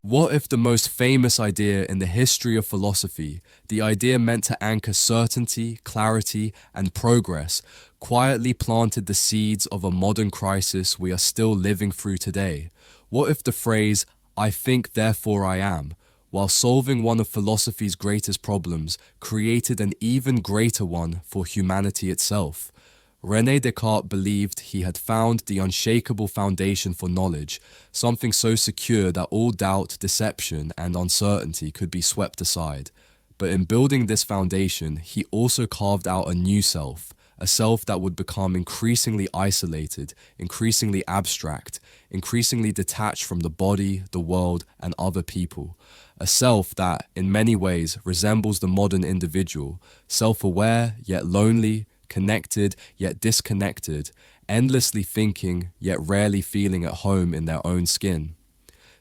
What if the most famous idea in the history of philosophy, the idea meant to anchor certainty, clarity, and progress, quietly planted the seeds of a modern crisis we are still living through today? What if the phrase, "I think, therefore I am," while solving one of philosophy's greatest problems, created an even greater one for humanity itself? René Descartes believed he had found the unshakable foundation for knowledge, something so secure that all doubt, deception, and uncertainty could be swept aside. But in building this foundation, he also carved out a new self, a self that would become increasingly isolated, increasingly abstract, increasingly detached from the body, the world, and other people. A self that, in many ways, resembles the modern individual, self-aware yet lonely, connected yet disconnected, endlessly thinking yet rarely feeling at home in their own skin.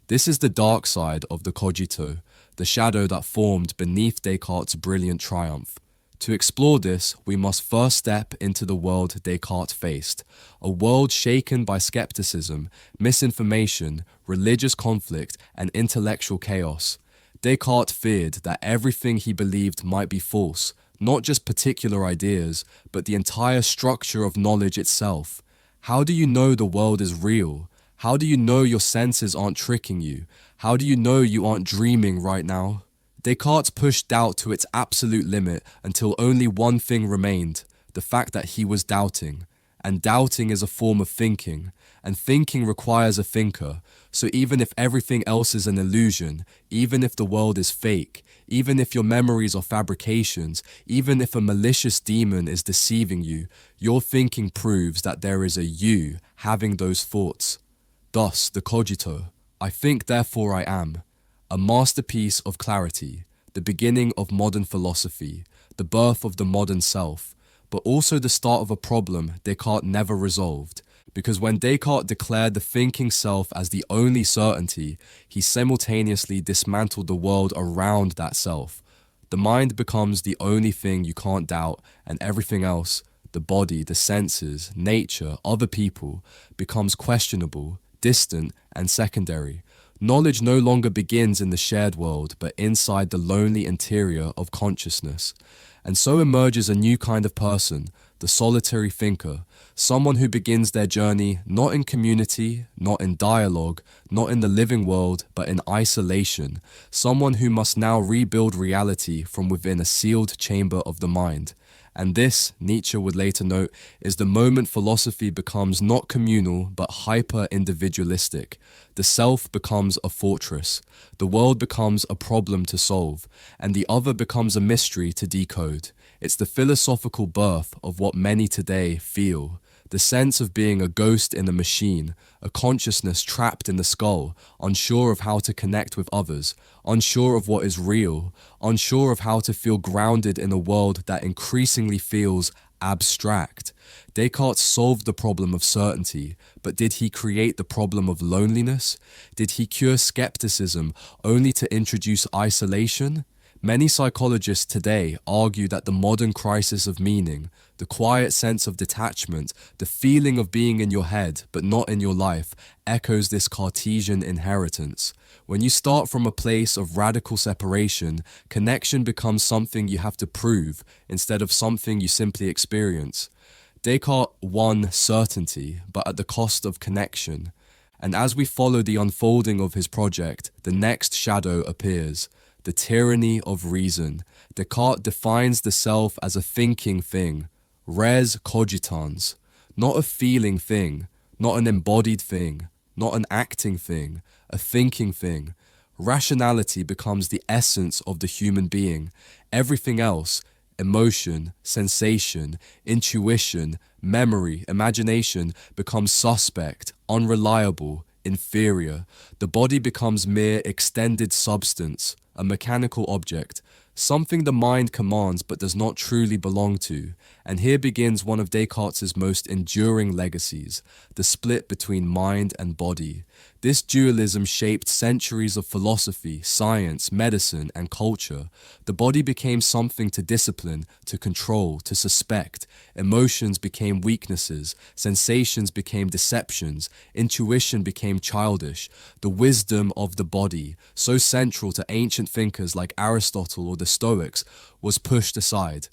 This is the dark side of the Cogito, the shadow that formed beneath Descartes' brilliant triumph. To explore this, we must first step into the world Descartes faced, a world shaken by skepticism, misinformation, religious conflict, and intellectual chaos. Descartes feared that everything he believed might be false, not just particular ideas, but the entire structure of knowledge itself. How do you know the world is real? How do you know your senses aren't tricking you? How do you know you aren't dreaming right now? Descartes pushed doubt to its absolute limit until only one thing remained, the fact that he was doubting. And doubting is a form of thinking, and thinking requires a thinker. So even if everything else is an illusion, even if the world is fake, even if your memories are fabrications, even if a malicious demon is deceiving you, your thinking proves that there is a you having those thoughts. Thus, the Cogito, I think therefore I am, a masterpiece of clarity, the beginning of modern philosophy, the birth of the modern self, but also the start of a problem Descartes never resolved. Because when Descartes declared the thinking self as the only certainty, he simultaneously dismantled the world around that self. The mind becomes the only thing you can't doubt, and everything else, the body, the senses, nature, other people, becomes questionable, distant, and secondary. Knowledge no longer begins in the shared world, but inside the lonely interior of consciousness. And so emerges a new kind of person, the solitary thinker, someone who begins their journey not in community, not in dialogue, not in the living world, but in isolation, someone who must now rebuild reality from within a sealed chamber of the mind. And this, Nietzsche would later note, is the moment philosophy becomes not communal but hyper-individualistic. The self becomes a fortress, the world becomes a problem to solve, and the other becomes a mystery to decode. It's the philosophical birth of what many today feel. The sense of being a ghost in a machine, a consciousness trapped in the skull, unsure of how to connect with others, unsure of what is real, unsure of how to feel grounded in a world that increasingly feels abstract. Descartes solved the problem of certainty, but did he create the problem of loneliness? Did he cure skepticism only to introduce isolation? Many psychologists today argue that the modern crisis of meaning, the quiet sense of detachment, the feeling of being in your head but not in your life, echoes this Cartesian inheritance. When you start from a place of radical separation, connection becomes something you have to prove instead of something you simply experience. Descartes won certainty, but at the cost of connection. And as we follow the unfolding of his project, the next shadow appears. The tyranny of reason. Descartes defines the self as a thinking thing, res cogitans, not a feeling thing, not an embodied thing, not an acting thing, a thinking thing. Rationality becomes the essence of the human being. Everything else, emotion, sensation, intuition, memory, imagination, becomes suspect, unreliable, inferior. The body becomes mere extended substance, a mechanical object, something the mind commands but does not truly belong to. And here begins one of Descartes' most enduring legacies, the split between mind and body. This dualism shaped centuries of philosophy, science, medicine, and culture. The body became something to discipline, to control, to suspect. Emotions became weaknesses, sensations became deceptions, intuition became childish. The wisdom of the body, so central to ancient thinkers like Aristotle or the Stoics, was pushed aside.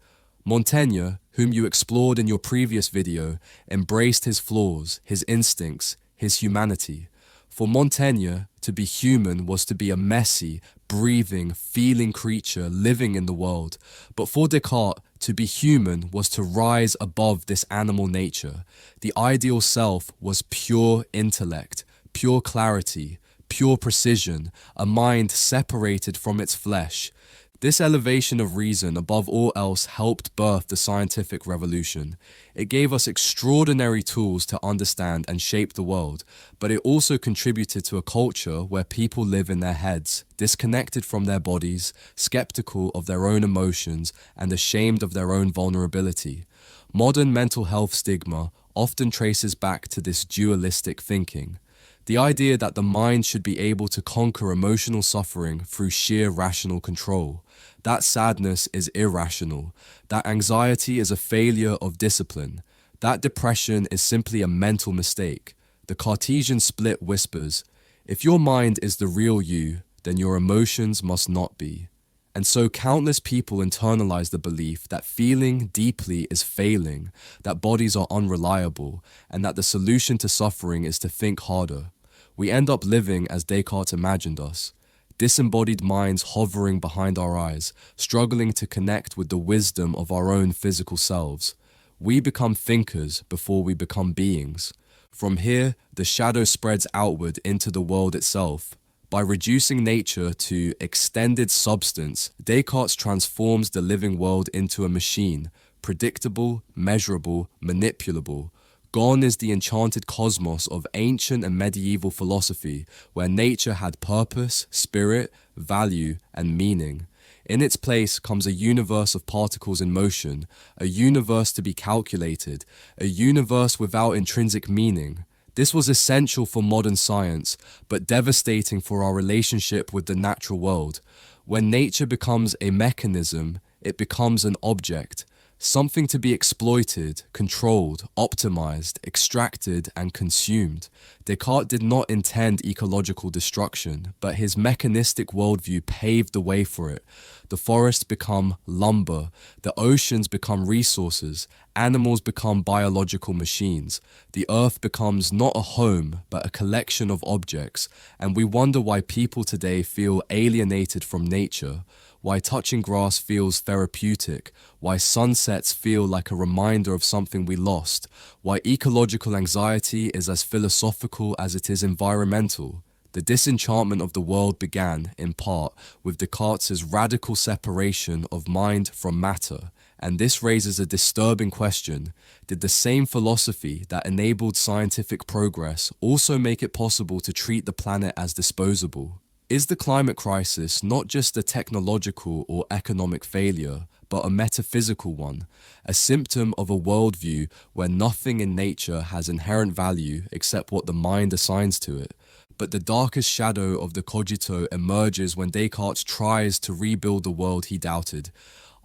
Montaigne, whom you explored in your previous video, embraced his flaws, his instincts, his humanity. For Montaigne, to be human was to be a messy, breathing, feeling creature living in the world. But for Descartes, to be human was to rise above this animal nature. The ideal self was pure intellect, pure clarity, pure precision, a mind separated from its flesh. This elevation of reason above all else helped birth the scientific revolution. It gave us extraordinary tools to understand and shape the world, but it also contributed to a culture where people live in their heads, disconnected from their bodies, skeptical of their own emotions, and ashamed of their own vulnerability. Modern mental health stigma often traces back to this dualistic thinking. The idea that the mind should be able to conquer emotional suffering through sheer rational control. That sadness is irrational. That anxiety is a failure of discipline. That depression is simply a mental mistake. The Cartesian split whispers, if your mind is the real you, then your emotions must not be. And so countless people internalize the belief that feeling deeply is failing, that bodies are unreliable, and that the solution to suffering is to think harder. We end up living as Descartes imagined us, disembodied minds hovering behind our eyes, struggling to connect with the wisdom of our own physical selves. We become thinkers before we become beings. From here, the shadow spreads outward into the world itself. By reducing nature to extended substance, Descartes transforms the living world into a machine, predictable, measurable, manipulable. Gone is the enchanted cosmos of ancient and medieval philosophy, where nature had purpose, spirit, value, and meaning. In its place comes a universe of particles in motion, a universe to be calculated, a universe without intrinsic meaning. This was essential for modern science, but devastating for our relationship with the natural world. When nature becomes a mechanism, it becomes an object. Something to be exploited, controlled, optimized, extracted, and consumed. Descartes did not intend ecological destruction, but his mechanistic worldview paved the way for it. The forests become lumber, the oceans become resources, animals become biological machines. The earth becomes not a home, but a collection of objects, and we wonder why people today feel alienated from nature. Why touching grass feels therapeutic, why sunsets feel like a reminder of something we lost, why ecological anxiety is as philosophical as it is environmental. The disenchantment of the world began, in part, with Descartes' radical separation of mind from matter, and this raises a disturbing question. Did the same philosophy that enabled scientific progress also make it possible to treat the planet as disposable? Is the climate crisis not just a technological or economic failure, but a metaphysical one, a symptom of a worldview where nothing in nature has inherent value except what the mind assigns to it? But the darkest shadow of the Cogito emerges when Descartes tries to rebuild the world he doubted.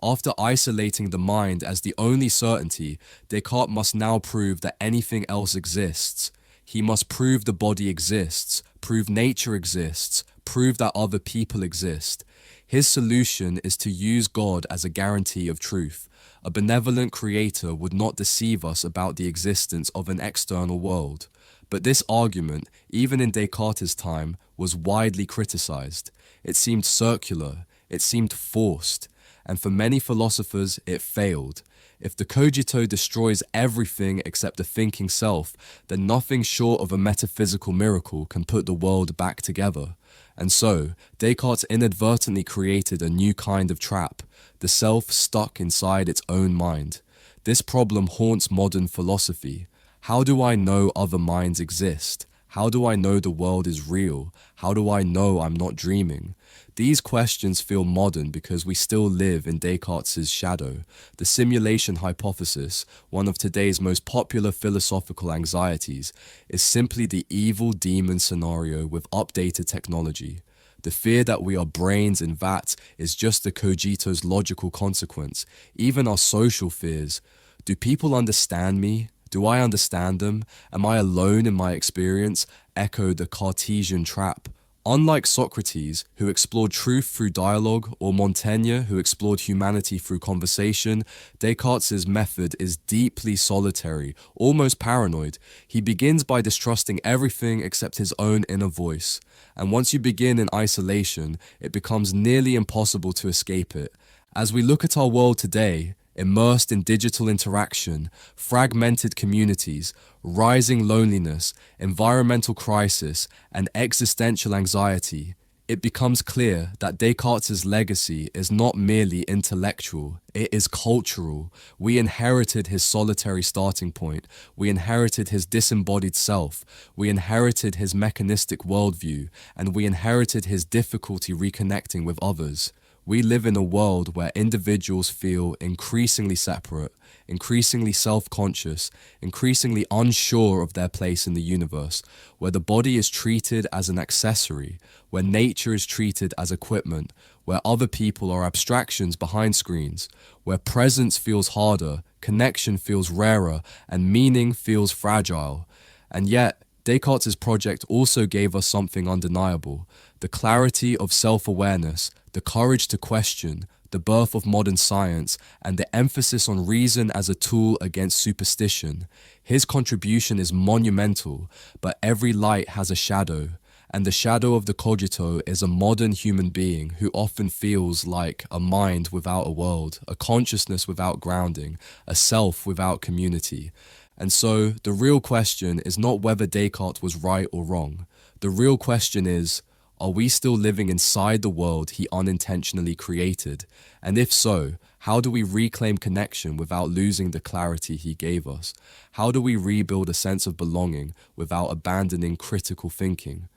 After isolating the mind as the only certainty, Descartes must now prove that anything else exists. He must prove the body exists, prove nature exists, prove that other people exist. His solution is to use God as a guarantee of truth. A benevolent creator would not deceive us about the existence of an external world. But this argument, even in Descartes' time, was widely criticized. It seemed circular, it seemed forced, and for many philosophers it failed. If the Cogito destroys everything except the thinking self, then nothing short of a metaphysical miracle can put the world back together. And so, Descartes inadvertently created a new kind of trap, the self stuck inside its own mind. This problem haunts modern philosophy. How do I know other minds exist? How do I know the world is real? How do I know I'm not dreaming? These questions feel modern because we still live in Descartes' shadow. The simulation hypothesis, one of today's most popular philosophical anxieties, is simply the evil demon scenario with updated technology. The fear that we are brains in vats is just the Cogito's logical consequence. Even our social fears. Do people understand me? Do I understand them? Am I alone in my experience? Echo the Cartesian trap. Unlike Socrates, who explored truth through dialogue, or Montaigne, who explored humanity through conversation, Descartes' method is deeply solitary, almost paranoid. He begins by distrusting everything except his own inner voice. And once you begin in isolation, it becomes nearly impossible to escape it. As we look at our world today, immersed in digital interaction, fragmented communities, rising loneliness, environmental crisis, and existential anxiety, it becomes clear that Descartes' legacy is not merely intellectual, it is cultural. We inherited his solitary starting point, we inherited his disembodied self, we inherited his mechanistic worldview, and we inherited his difficulty reconnecting with others. We live in a world where individuals feel increasingly separate, increasingly self-conscious, increasingly unsure of their place in the universe, where the body is treated as an accessory, where nature is treated as equipment, where other people are abstractions behind screens, where presence feels harder, connection feels rarer, and meaning feels fragile. And yet, Descartes' project also gave us something undeniable: the clarity of self-awareness, the courage to question, the birth of modern science, and the emphasis on reason as a tool against superstition. His contribution is monumental, but every light has a shadow, and the shadow of the Cogito is a modern human being who often feels like a mind without a world, a consciousness without grounding, a self without community. And so, the real question is not whether Descartes was right or wrong. The real question is, are we still living inside the world he unintentionally created? And if so, how do we reclaim connection without losing the clarity he gave us? How do we rebuild a sense of belonging without abandoning critical thinking?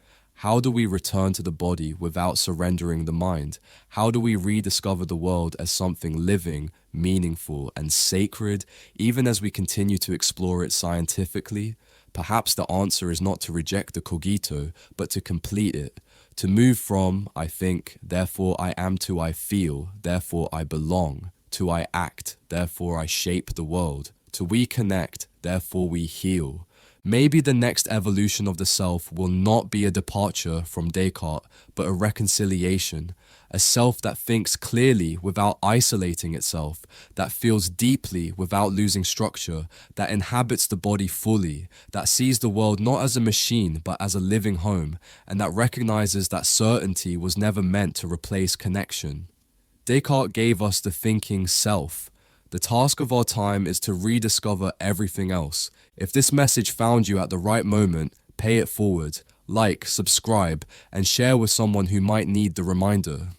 How do we return to the body without surrendering the mind? How do we rediscover the world as something living, meaningful, and sacred, even as we continue to explore it scientifically? Perhaps the answer is not to reject the Cogito, but to complete it. To move from, I think, therefore I am, to I feel, therefore I belong, to I act, therefore I shape the world, to we connect, therefore we heal. Maybe the next evolution of the self will not be a departure from Descartes, but a reconciliation, a self that thinks clearly without isolating itself, that feels deeply without losing structure, that inhabits the body fully, that sees the world not as a machine but as a living home, and that recognizes that certainty was never meant to replace connection. Descartes gave us the thinking self. The task of our time is to rediscover everything else. If this message found you at the right moment, pay it forward, like, subscribe, and share with someone who might need the reminder.